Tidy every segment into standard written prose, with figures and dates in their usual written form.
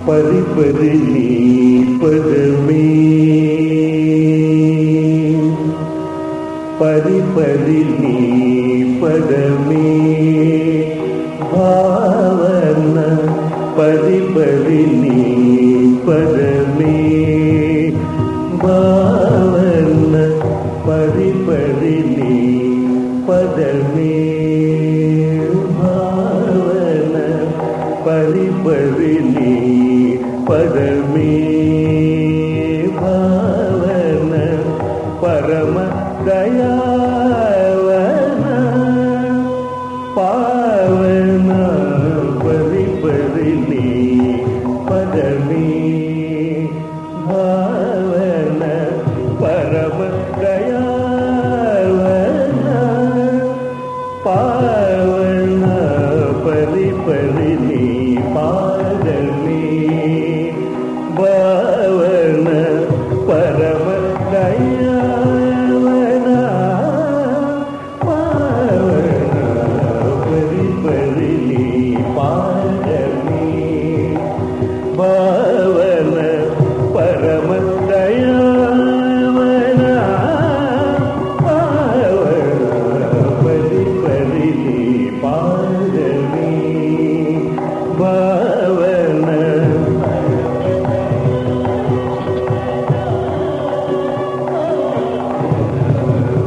परि परि नी पद में परि परि नी पद में भावना परि परि नी पद में भावना परि परि नी पद में भावना परि परि नी पद में भावना परम दयावना पावना परि परि नी पद में भावना परम दयावना पावना परि परि नी पाद में भावना परम दयावना पावना परि परि नी पाद में भावना परम दयावना पावना परि परि नी पाद में भावना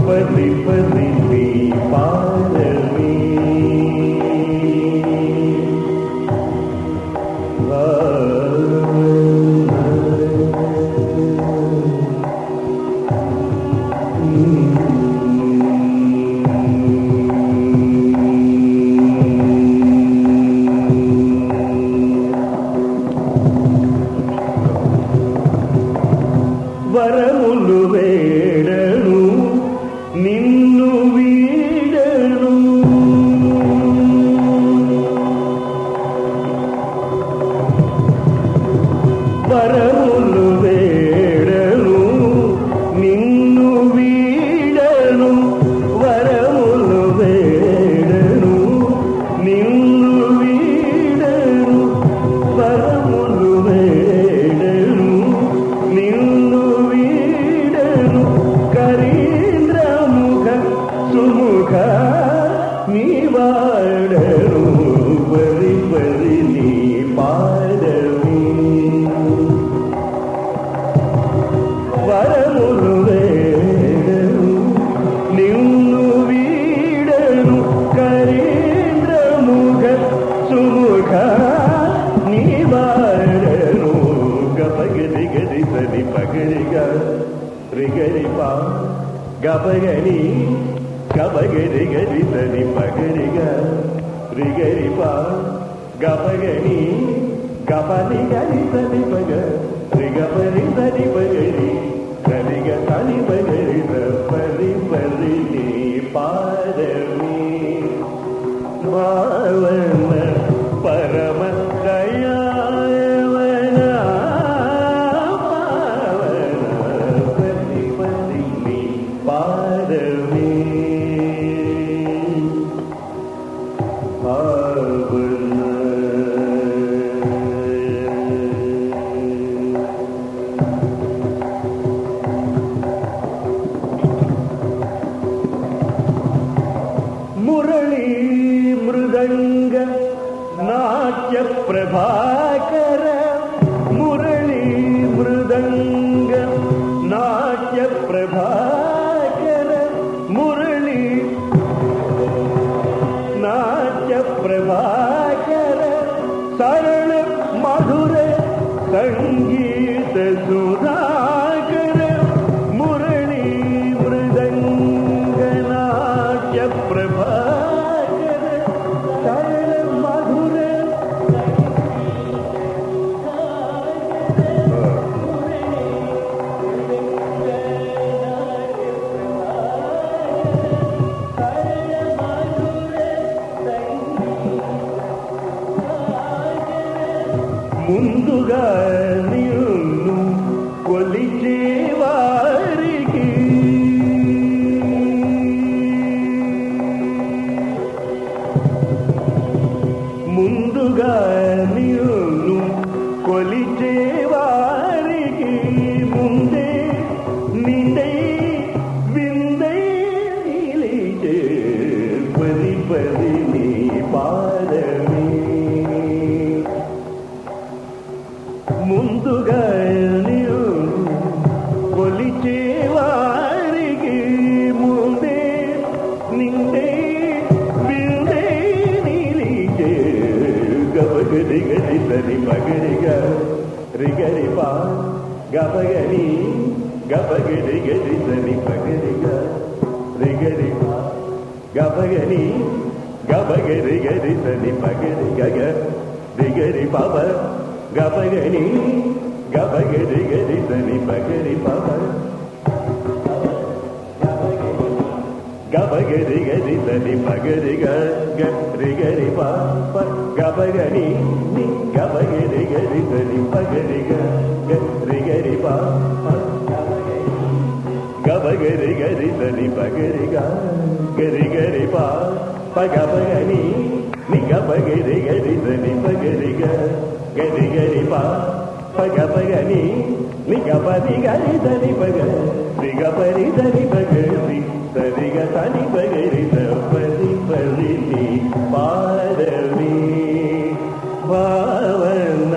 परि परि नी पाद में వరములు వేడను నిన్ను వీడను వరములు వేడను నిన్ను వీడను వరములు వేడను నిన్ను వీడను వరములు వేడను నిన్ను వీడను కరీంద్రముఖ సుముఖ నీవాడను పరి పరి నీ పాదవి వరములు వేడను నిన్ను వీడను కరీంద్రముఖ సుముఖ నీవాడను గపగది గది సరి పగడిగా రిగరి పా గపగని గపగది గది సరి పగడిగా రిగరి పా గపగని గపని గది సరి పగ రిగపరి సరి పగడి సరిగ సరి పగడి పరి పరి నీ పాదవి భావన పరమ ಭಾವನ ಮುರಳಿ ಮೃದಂಗ ನಾಟ್ಯ ಪ್ರಭಾಕರ ಮುರಳಿ ಮೃದಂಗ ನಾಟ್ಯ ಪ್ರಭಾಕರ ಮುರಳಿ ನಾಟ್ಯ ಪ್ರಭಾಕರ ಸರಳ ಮಧುರ ಸಂಗೀತ ಸುಧಾಕರ ಮುರಳಿ ಮೃದಂಗ ನಾಟ್ಯ ಪ್ರಭಾಕರ ಸರಳ ಮಧುರ ముందుగా నిన్ను కొలిచేవారికి ముందుగా నిన్ను కొలిచేవారికి ముందే నిందై విందై నిలిచే పది పది నీ పాదమే ముందుగా నీవు కొలిచేవారికి ముందే నిండే విందే నిలిచే గబగది గది సరి పగడిగా రిగరి పా గబగని గబగడి గది సరి పగడిగా రిగరి పా గబగని గబగరి గది సరి పగడిగా రిగరి పాప గబగని గబగరి గరి సని పగరి పవ గబగరి గరి సని పగరి గరి గరి పాప గబగని గబగరి గరి సని పగరి గరి గరి పాప గబగరి గరి సని పగరి గరి గరి పాప గబగని గబగరి గరి సని పగరి గరి గరి పా పగ పగని నిగపది గరి దని పగ నిగపరి దని పగరి సరిగ తని పగరి పది పది పారవి భావన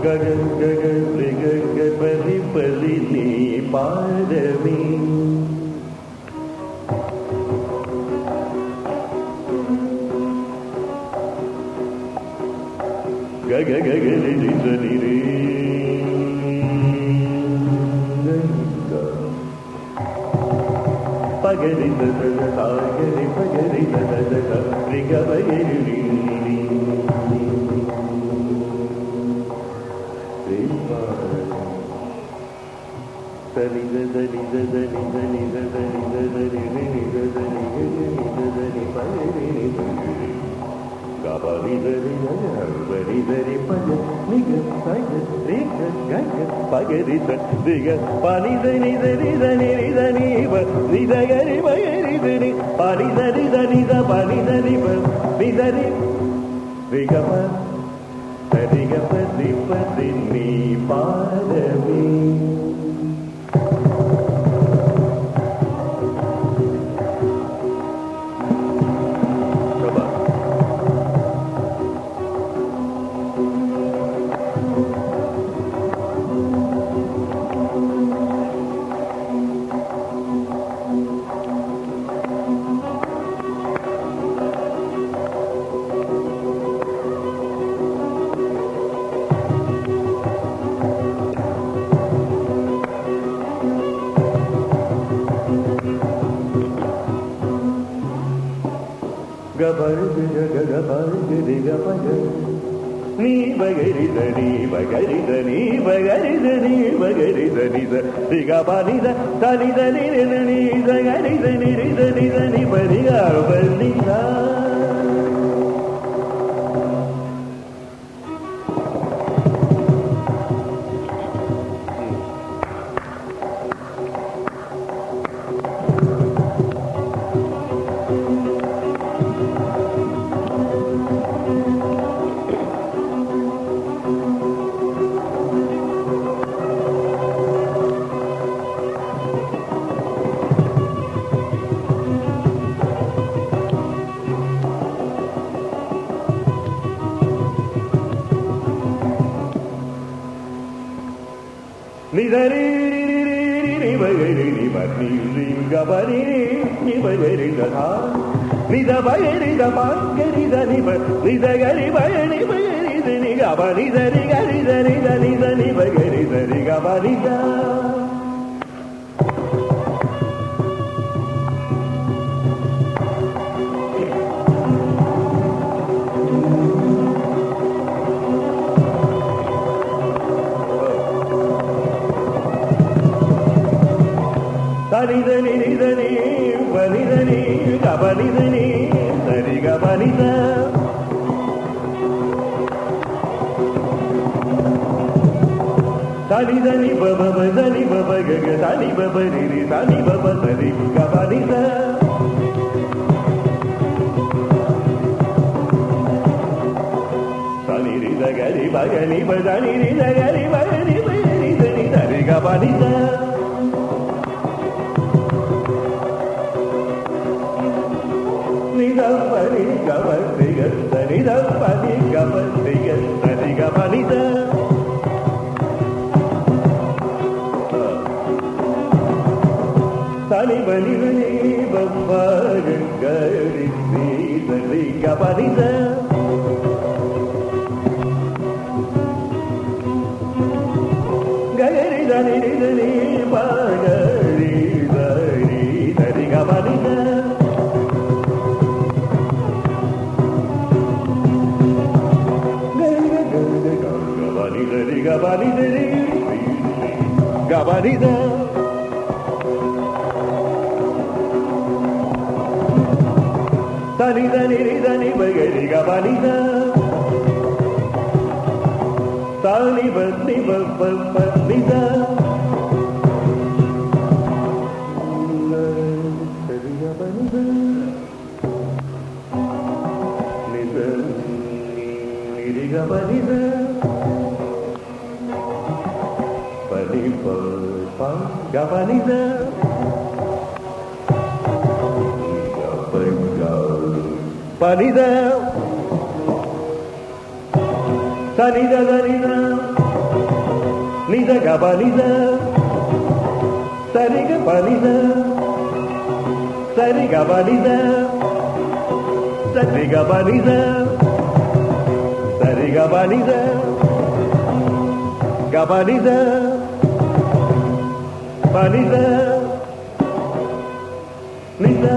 గగ గగ గగ పది పది నీ పాదవి గగ గగ ని సని రే పగరి దద సాగరి పగరి దద రిగ పగరి సని దని దని దని దని దని ని దని ని పగరి గబలి దరి గబలి దరి పగ నిగ పగ రిగ గగ పగరి దిగ పని దని దని దని దని ని దగరి పగరి దని పని దని దని ద పని దని ని దని రిగ ప రిగ పది పది నీ పాదవి నీ బగరి దని బగరి దని బగరి దని బగరి దని దిగ పని దని దని దని దగరి దని దని దని పరిగా బలిగా நிதரி நிபகரி நிபதி லிங்கபரி நிபகரிதா நிதபகரித மாங்கரித நிப நிதகரி பகரி பகரித நிகபரி தரி கரி தரி தனி தனி பகரி தரி கபரிதா தனிதனி நிதனி பனிதனி கபனிதனி சரி கபனித தனிதனி பப தனி பப கக தனி பப ரிரி தனி பப சரி கபனித சனி ரித கரி பகனி பதனி ரித கரி பகனி பகனி தனி சரி கபனித நிதப்பனி கபனிக நிதப்பனி கபனிக சரி கபனித தனி பனி பனி பப்பாக கரி சரி கபனித கரி தனி தனி பகரி சரி சரி கபனித Gabanideri, Gabanida, Dani Dani Dani Bagari Gabanida, Dani Bani Banida, Gabanida, Nidani Gabanida. Gabanida Panida Sanida Danida Nida Gabanida Sariga Panida Sariga Banida Sariga Banida Sariga Banida Gabanida Banida, Nida,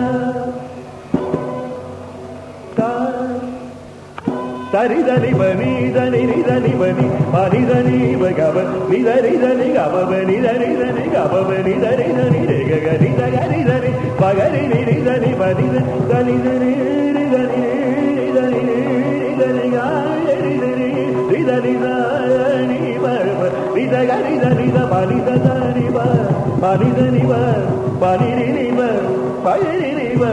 Sarida ni bani, dani ni dani bani, banida ni bagaba, nida ni dani gaba, banida ni dani gaba, banida ni dani rega gani dani dani, bagari ni dani banida, dani dani dani dani dani gani dani dani dani barba, nida gani dani da banida dani ba. Banida niba, banidi niba, banidi niba,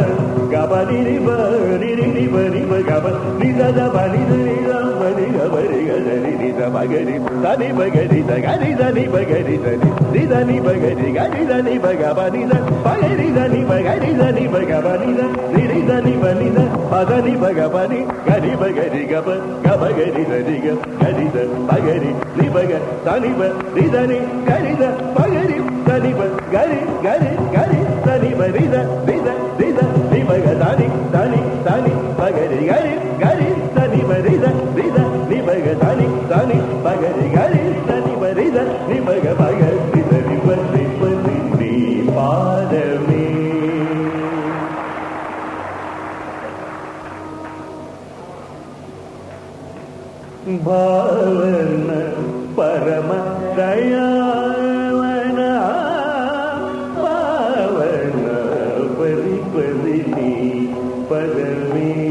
gabani niba, nidi niba niba gaba, nida da banida nida, baniga baniga dani nida bagari, dani bagari, dani dani bagari dani, nida niba gari, gari dani bagaba nida, bagari dani bagari dani bagaba nida, nidi dani banida, badani bagabani, gari bagari gaba, gabagari dani gari dani bagari, niba gari, dani ba, nida ni gari da bagari. Dani ba gari gari gari dani ba rida rida rida ni ba dani dani dani ba gari gari gari dani ba rida rida ni ba dani dani ba gari gari dani ba rida ni ba gari rida ni ba ni padami bhavana parama daya Pari Pari Pari